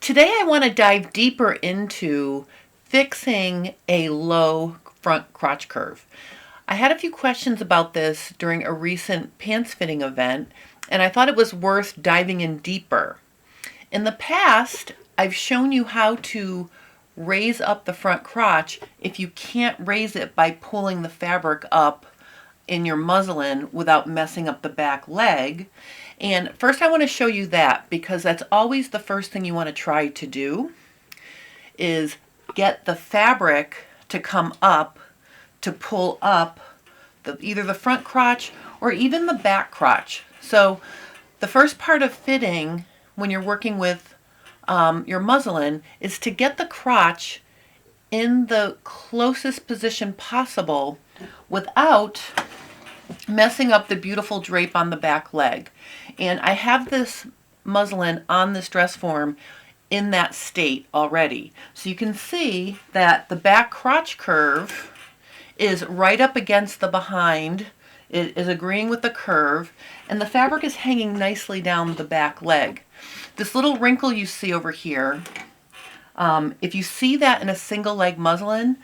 Today I want to dive deeper into fixing a low front crotch curve. I had a few questions about this during a recent pants fitting event, and I thought it was worth diving in deeper. In the past, I've shown you how to raise up the front crotch if you can't raise it by pulling the fabric up in your muslin without messing up the back leg. And first I want to show you that, because that's always the first thing you want to try to do, is get the fabric to come up to pull up either the front crotch or even the back crotch. So the first part of fitting when you're working with your muslin is to get the crotch in the closest position possible without messing up the beautiful drape on the back leg. And I have this muslin on this dress form in that state already. So you can see that the back crotch curve is right up against the behind. It is agreeing with the curve, and the fabric is hanging nicely down the back leg. This little wrinkle you see over here, if you see that in a single leg muslin,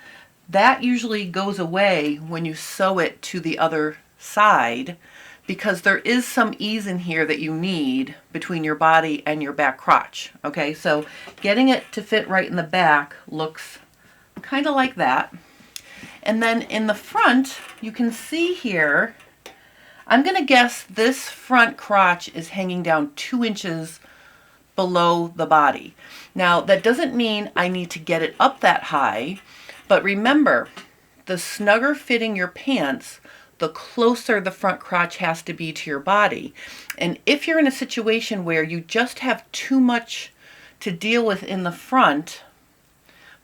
that usually goes away when you sew it to the other side, because there is some ease in here that you need between your body and your back crotch. Okay, so getting it to fit right in the back looks kind of like that. And then in the front, you can see here, I'm going to guess this front crotch is hanging down 2 inches below the body. Now, that doesn't mean I need to get it up that high, but remember, the snugger fitting your pants, the closer the front crotch has to be to your body. And if you're in a situation where you just have too much to deal with in the front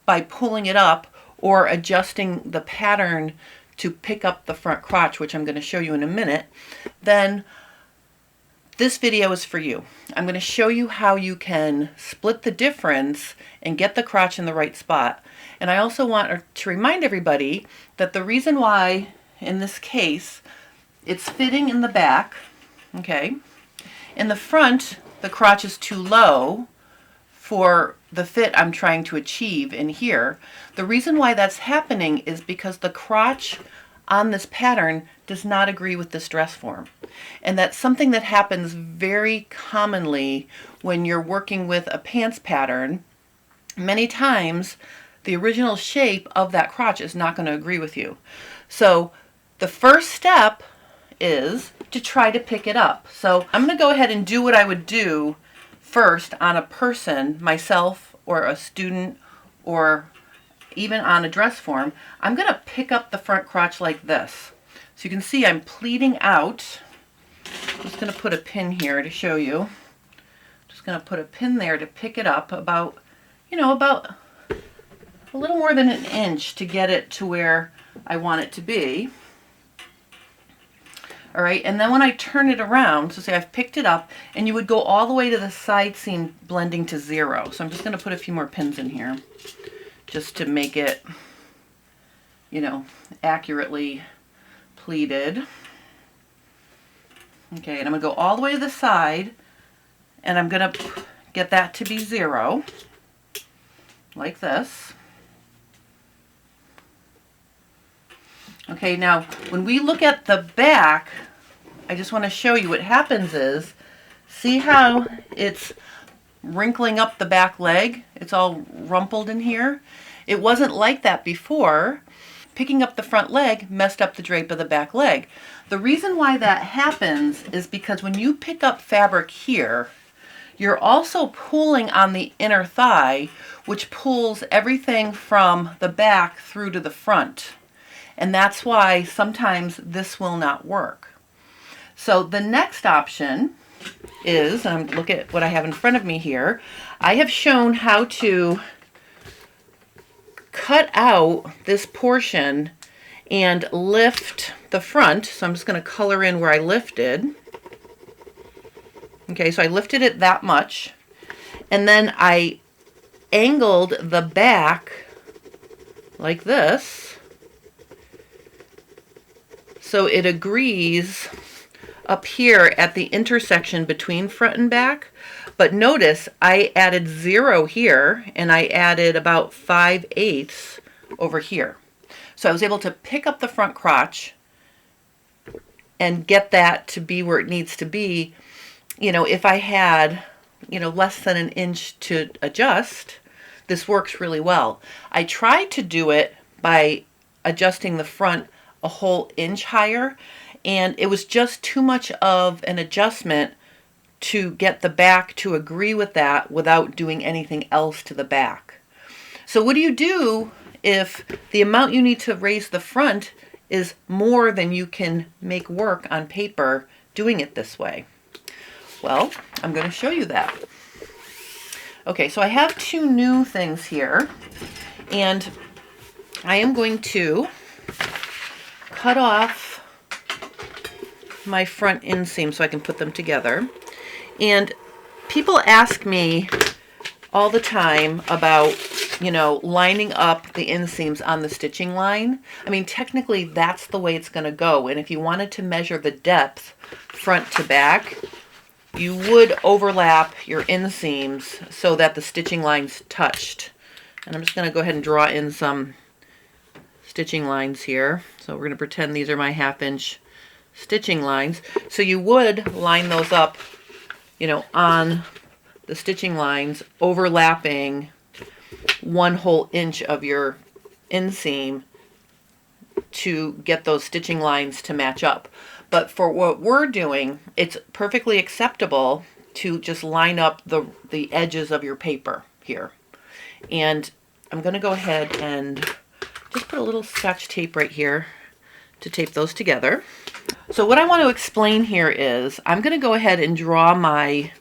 by pulling it up or adjusting the pattern to pick up the front crotch, which I'm going to show you in a minute, then this video is for you. I'm going to show you how you can split the difference and get the crotch in the right spot. And I also want to remind everybody that the reason why in this case it's fitting in the back, okay, in the front the crotch is too low for the fit I'm trying to achieve in here. The reason why that's happening is because the crotch on this pattern does not agree with this dress form. And that's something that happens very commonly when you're working with a pants pattern. Many times the original shape of that crotch is not going to agree with you. So the first step is to try to pick it up. So I'm going to go ahead and do what I would do first on a person, myself or a student, or even on a dress form. I'm going to pick up the front crotch like this. So you can see I'm pleating out. I'm just going to put a pin here to show you. Just going to put a pin there to pick it up about, about a little more than 1 inch to get it to where I want it to be. All right, and then when I turn it around, so say I've picked it up, and you would go all the way to the side seam blending to 0. So I'm just going to put a few more pins in here just to make it, accurately pleated. Okay, and I'm going to go all the way to the side, and I'm going to get that to be 0, like this. Okay, now when we look at the back, I just want to show you what happens is, see how it's wrinkling up the back leg? It's all rumpled in here. It wasn't like that before. Picking up the front leg messed up the drape of the back leg. The reason why that happens is because when you pick up fabric here, you're also pulling on the inner thigh, which pulls everything from the back through to the front. And that's why sometimes this will not work. So the next option is, look at what I have in front of me here. I have shown how to cut out this portion and lift the front. So I'm just going to color in where I lifted. Okay, so I lifted it that much. And then I angled the back like this, so it agrees up here at the intersection between front and back, But notice I added 0 here and I added about 5/8 over here. So I was able to pick up the front crotch and get that to be where it needs to be. You know, if I had, you know, less than an inch to adjust, this works really well. I tried to do it by adjusting the front a whole inch higher, and it was just too much of an adjustment to get the back to agree with that without doing anything else to the back. So what do you do if the amount you need to raise the front is more than you can make work on paper doing it this way? Well, I'm going to show you that. Okay, so I have 2 new things here, and I am going to cut off my front inseam so I can put them together. And people ask me all the time about, you know, lining up the inseams on the stitching line. I mean, technically that's the way it's going to go. And if you wanted to measure the depth front to back, you would overlap your inseams so that the stitching lines touched. And I'm just going to go ahead and draw in some stitching lines here. So we're going to pretend these are my 1/2 inch stitching lines. So you would line those up, you know, on the stitching lines, overlapping 1 whole inch of your inseam to get those stitching lines to match up. But for what we're doing, it's perfectly acceptable to just line up the edges of your paper here. And I'm going to go ahead and just put a little Scotch tape right here to tape those together. So what I want to explain here is I'm going to go ahead and draw my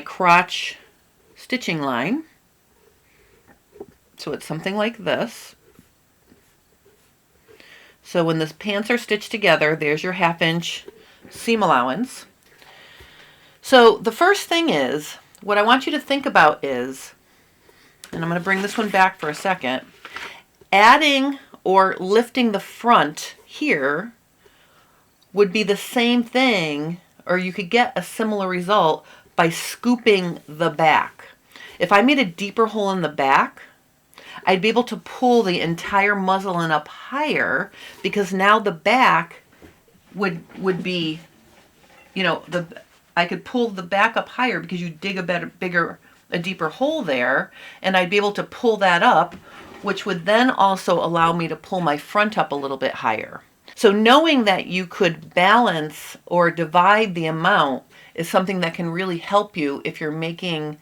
crotch stitching line. So it's something like this. So when the pants are stitched together, there's your 1/2 inch seam allowance. So the first thing is, what I want you to think about is, and I'm going to bring this one back for a second, adding or lifting the front here would be the same thing, or you could get a similar result by scooping the back. If I made a deeper hole in the back, I'd be able to pull the entire muslin up higher, because now the back would be, you know, I could pull the back up higher because you dig a deeper hole there, and I'd be able to pull that up, which would then also allow me to pull my front up a little bit higher. So knowing that you could balance or divide the amount is something that can really help you if you're making,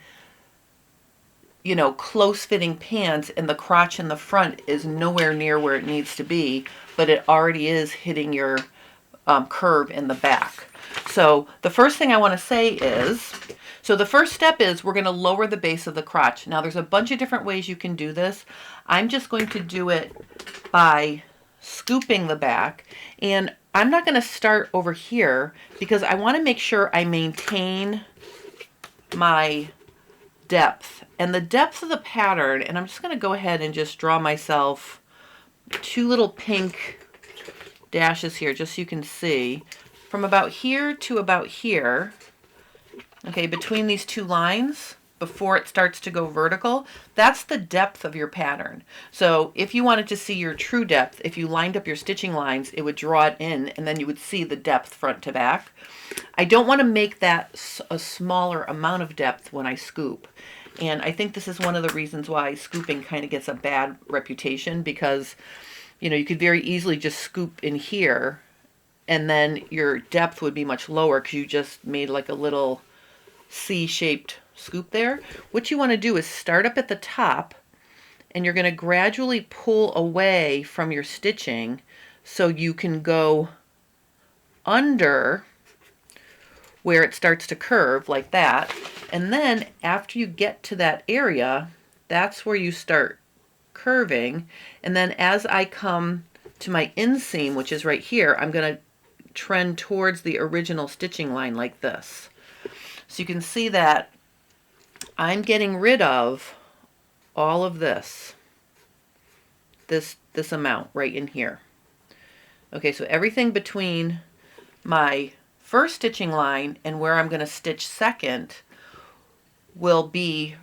you know, close-fitting pants and the crotch in the front is nowhere near where it needs to be, but it already is hitting your curve in the back. So the first thing I want to say is, so the first step is we're going to lower the base of the crotch. Now there's a bunch of different ways you can do this. I'm just going to do it by scooping the back, and I'm not going to start over here because I want to make sure I maintain my depth. And the depth of the pattern, and I'm just going to go ahead and just draw myself 2 little pink dashes here just so you can see, from about here to about here, okay, between these 2 lines before it starts to go vertical, that's the depth of your pattern. So if you wanted to see your true depth, if you lined up your stitching lines, it would draw it in, and then you would see the depth front to back. I don't want to make that a smaller amount of depth when I scoop. And I think this is one of the reasons why scooping kind of gets a bad reputation, because, you know, you could very easily just scoop in here and then your depth would be much lower because you just made like a little C-shaped scoop there. What you want to do is start up at the top, and you're going to gradually pull away from your stitching so you can go under where it starts to curve like that. And then after you get to that area, that's where you start curving. And then as I come to my inseam, which is right here, I'm going to trend towards the original stitching line like this. So you can see that I'm getting rid of all of this amount right in here. Okay, so everything between my first stitching line and where I'm going to stitch second will be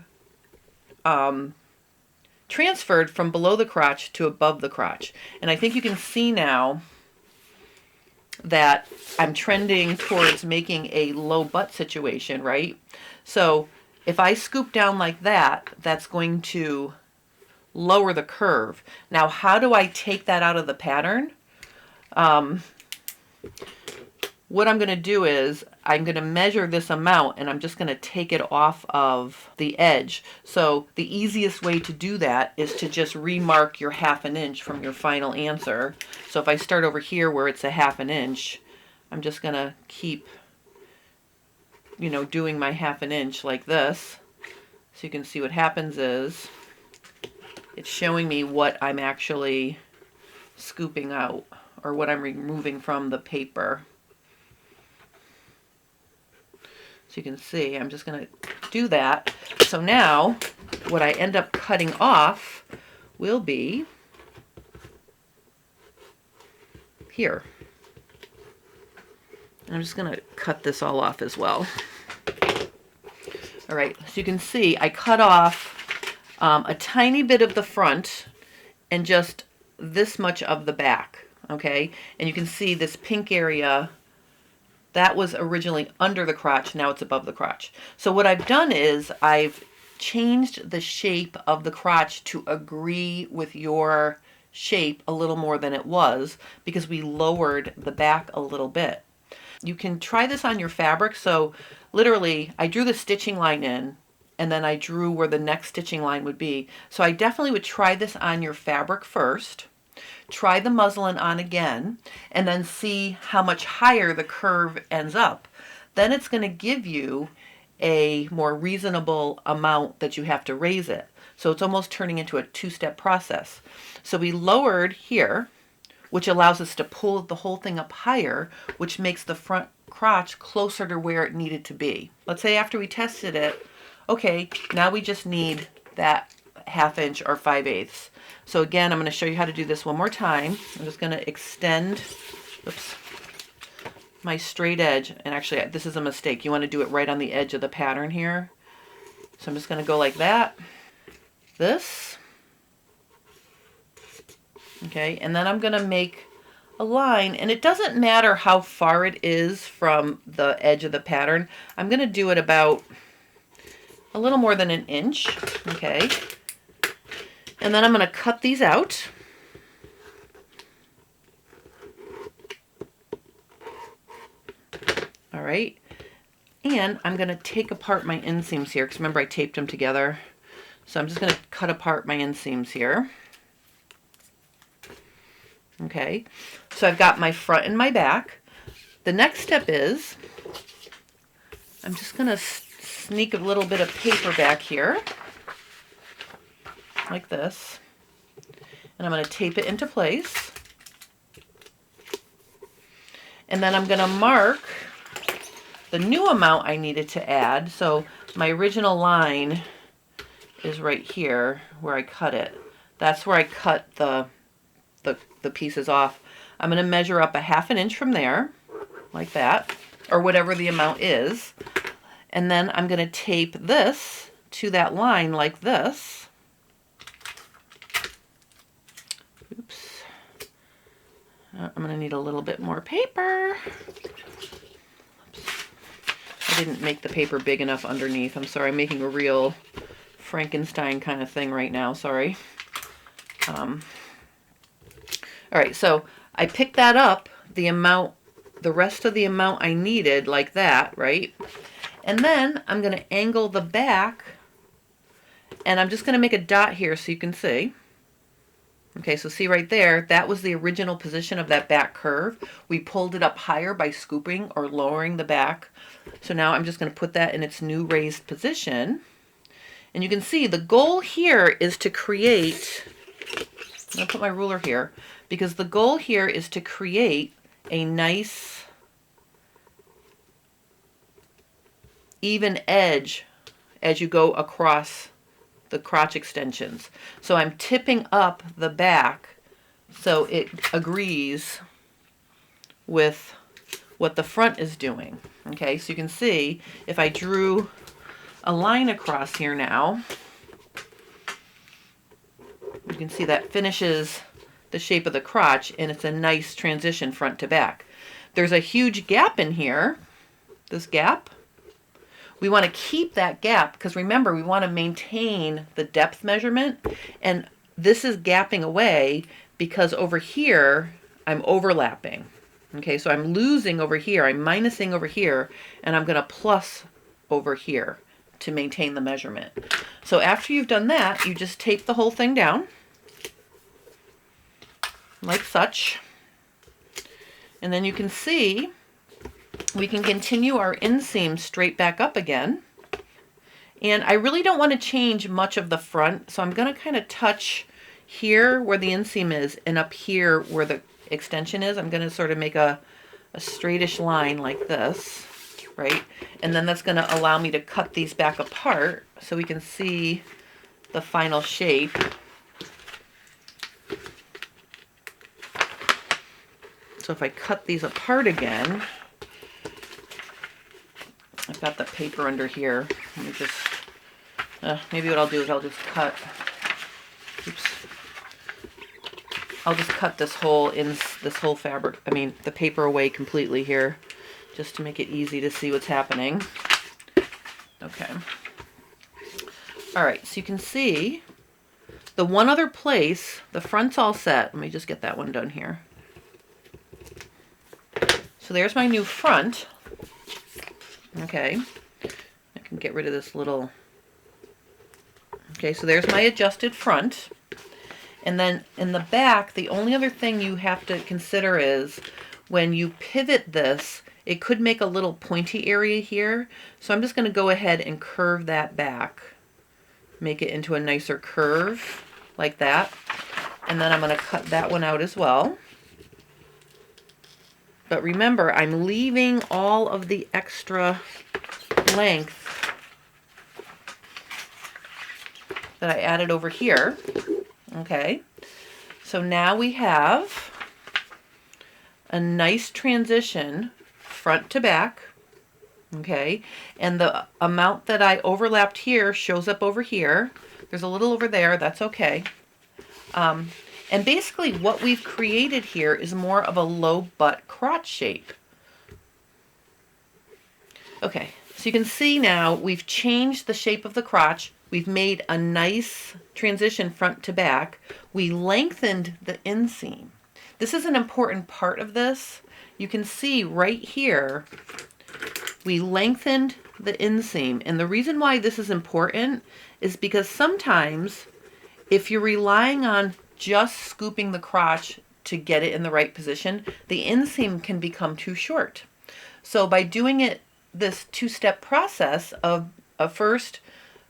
transferred from below the crotch to above the crotch. And I think you can see now that I'm trending towards making a low butt situation, right? So if I scoop down like that, that's going to lower the curve. Now, how do I take that out of the pattern? What I'm going to do is I'm going to measure this amount and I'm just going to take it off of the edge. So the easiest way to do that is to just remark your 1/2 inch from your final answer. So if I start over here where it's a 1/2 inch, I'm just going to keep, you know, doing my 1/2 inch like this. So you can see what happens is it's showing me what I'm actually scooping out or what I'm removing from the paper. So you can see, I'm just going to do that. So now, what I end up cutting off will be here. I'm just going to cut this all off as well. All right, so you can see I cut off a tiny bit of the front and just this much of the back, okay? And you can see this pink area, that was originally under the crotch, now it's above the crotch. So what I've done is I've changed the shape of the crotch to agree with your shape a little more than it was because we lowered the back a little bit. You can try this on your fabric. So literally I drew the stitching line in and then I drew where the next stitching line would be. So I definitely would try this on your fabric first. Try the muslin on again, and then see how much higher the curve ends up. Then it's going to give you a more reasonable amount that you have to raise it. So it's almost turning into a two-step process. So we lowered here, which allows us to pull the whole thing up higher, which makes the front crotch closer to where it needed to be. Let's say after we tested it, okay, now we just need that 1/2 inch or 5/8. So again, I'm going to show you how to do this one more time. I'm just going to extend, oops, my straight edge. And actually, this is a mistake. You want to do it right on the edge of the pattern here. So I'm just going to go like that. This. Okay, and then I'm going to make a line. And it doesn't matter how far it is from the edge of the pattern. I'm going to do it about a little more than 1 inch. Okay. And then I'm going to cut these out. All right. And I'm going to take apart my inseams here because remember I taped them together. So I'm just going to cut apart my inseams here. Okay. So I've got my front and my back. The next step is I'm just going to sneak a little bit of paper back here, like this, and I'm going to tape it into place. And then I'm going to mark the new amount I needed to add. So my original line is right here where I cut it. That's where I cut the pieces off. I'm going to measure up a 1/2 inch from there, like that, or whatever the amount is. And then I'm going to tape this to that line like this. Oops. I'm going to need a little bit more paper. Oops. I didn't make the paper big enough underneath. I'm sorry, I'm making a real Frankenstein kind of thing right now. Sorry. All right, so I picked that up, the rest of the amount I needed, like that, right? And then I'm going to angle the back, and I'm just going to make a dot here so you can see. Okay, so see right there, that was the original position of that back curve. We pulled it up higher by scooping or lowering the back. So now I'm just going to put that in its new raised position. And you can see the goal here is to create, I'm going to put my ruler here, because the goal here is to create a nice even edge as you go across the crotch extensions. So I'm tipping up the back so it agrees with what the front is doing. Okay, so you can see if I drew a line across here now, you can see that finishes the shape of the crotch, and it's a nice transition front to back. There's a huge gap in here, this gap. We want to keep that gap because remember, we want to maintain the depth measurement, and this is gapping away because over here I'm overlapping. Okay, so I'm losing over here, I'm minusing over here, and I'm going to plus over here to maintain the measurement. So after you've done that, you just tape the whole thing down like such. And then you can see we can continue our inseam straight back up again. And I really don't want to change much of the front, so I'm going to kind of touch here where the inseam is and up here where the extension is. I'm going to sort of make a straightish line like this, right? And then that's going to allow me to cut these back apart so we can see the final shape. So if I cut these apart again, I've got the paper under here. Let me just, maybe what I'll do is I'll just cut, oops. I'll just cut this whole fabric, the paper away completely here, just to make it easy to see what's happening. Okay. All right, so you can see the one other place, the front's all set. Let me just get that one done here. So there's my new front. Okay, I can get rid of this little, okay, so there's my adjusted front. And then in the back, the only other thing you have to consider is when you pivot this, it could make a little pointy area here. So I'm just going to go ahead and curve that back, make it into a nicer curve like that. And then I'm going to cut that one out as well. But remember, I'm leaving all of the extra length that I added over here. Okay, so now we have a nice transition front to back. Okay, and the amount that I overlapped here shows up over here. There's a little over there, that's okay. And basically what we've created here is more of a low butt crotch shape. Okay, so you can see now we've changed the shape of the crotch. We've made a nice transition front to back. We lengthened the inseam. This is an important part of this. You can see right here, we lengthened the inseam. And the reason why this is important is because sometimes if you're relying on just scooping the crotch to get it in the right position, the inseam can become too short. So by doing it this two-step process of first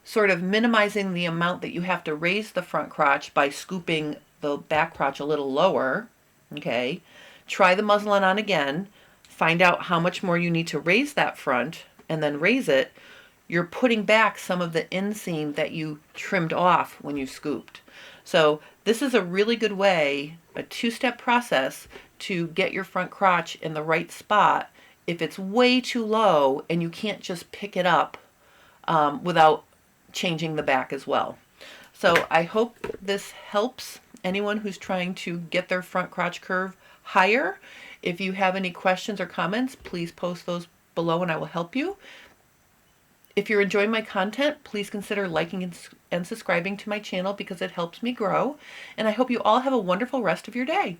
sort of minimizing the amount that you have to raise the front crotch by scooping the back crotch a little lower, okay, try the muslin on again, find out how much more you need to raise that front, and then raise it, you're putting back some of the inseam that you trimmed off when you scooped. So this is a really good way, a two-step process to get your front crotch in the right spot if it's way too low and you can't just pick it up without changing the back as well. So I hope this helps anyone who's trying to get their front crotch curve higher. If you have any questions or comments, please post those below and I will help you. If you're enjoying my content, please consider liking and subscribing to my channel because it helps me grow. And I hope you all have a wonderful rest of your day.